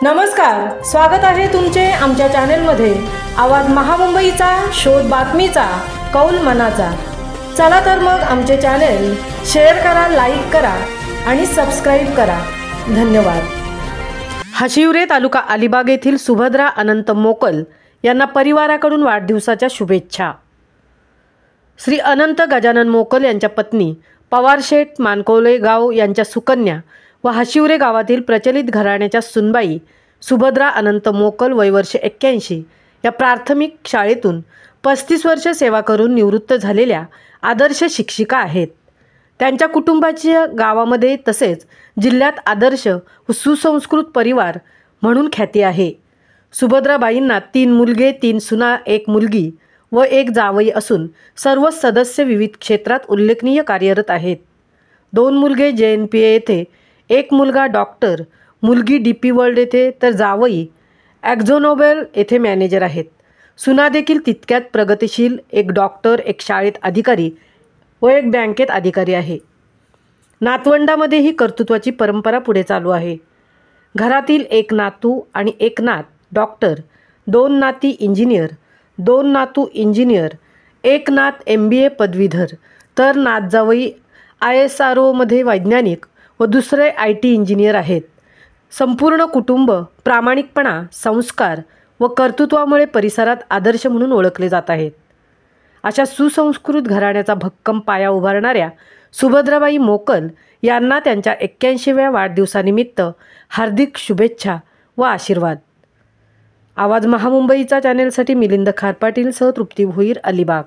नमस्कार, स्वागत आहे तुमचे आमच्या चॅनलमध्ये। आवाज महामुंबईचा, शोध बातमीचा, कौल मनाचा। चला तर मग आमचे चॅनल शेअर करा, लाईक करा आणि सबस्क्राइब करा। धन्यवाद। हाशिवरे तालुका अलिबाग येथील सुभद्रा अनंत मोकल यांना परिवाराकडून वाढदिवसाच्या शुभेच्छा। श्री अनंत गजानन मोकल यांच्या पत्नी पवारशेठ मानकोले गाव यांच्या सुकन्या व हाशिवरे गावातील प्रचलित घराण्याच्या सुनबाई सुभद्रा अनंत मोकल वय वर्ष 81 या प्राथमिक शाळेतून 35 वर्ष सेवा करून निवृत्त झालेल्या आदर्श शिक्षिका आहेत। त्यांच्या कुटुंबाच्या गावामध्ये तसेच जिल्ह्यात आदर्श व सुसंस्कृत परिवार म्हणून ख्याती आहे। सुभद्राबाईंना 3 मुलगे, 3 सुना, 1 मुलगी व 1 जावई असून सर्व सदस्य विविध क्षेत्रात उल्लेखनीय कार्यरत आहेत। 2 मुलगे JNPA येथे, 1 मुलगा डॉक्टर, मुलगी DP वर्ल्ड येथे, तर जावई ॲक्झोनोबेल येथे मॅनेजर आहेत। सुना देखील तितक्यात प्रगतिशील, 1 डॉक्टर, 1 शाळेत अधिकारी व 1 बँकेत अधिकारी आहे। नातवंडामध्येही कर्तृत्वाची परंपरा पुढे चालू आहे। घरातील 1 नातू आणि 1 नात डॉक्टर, 2 नाती इंजिनियर, 2 नातू इंजिनियर, 1 नात MBA पदवीधर, तर नात जावई ISRO मध्ये वैज्ञानिक व दुसरे IT इंजिनियर आहेत। संपूर्ण कुटुंब प्रामाणिकपणा, संस्कार व कर्तृत्वामुळे परिसरात आदर्श म्हणून ओळखले जात आहेत। अशा सुसंस्कृत घराण्याचा भक्कम पाया उभारणाऱ्या सुभद्राबाई मोकल यांना त्यांच्या 81व्या वाढदिवसानिमित्त हार्दिक शुभेच्छा व आशीर्वाद। आवाज महामुंबईचा चॅनेलसाठी मिलिंद खारपाटील सह तृप्ती भोईर, अलिबाग।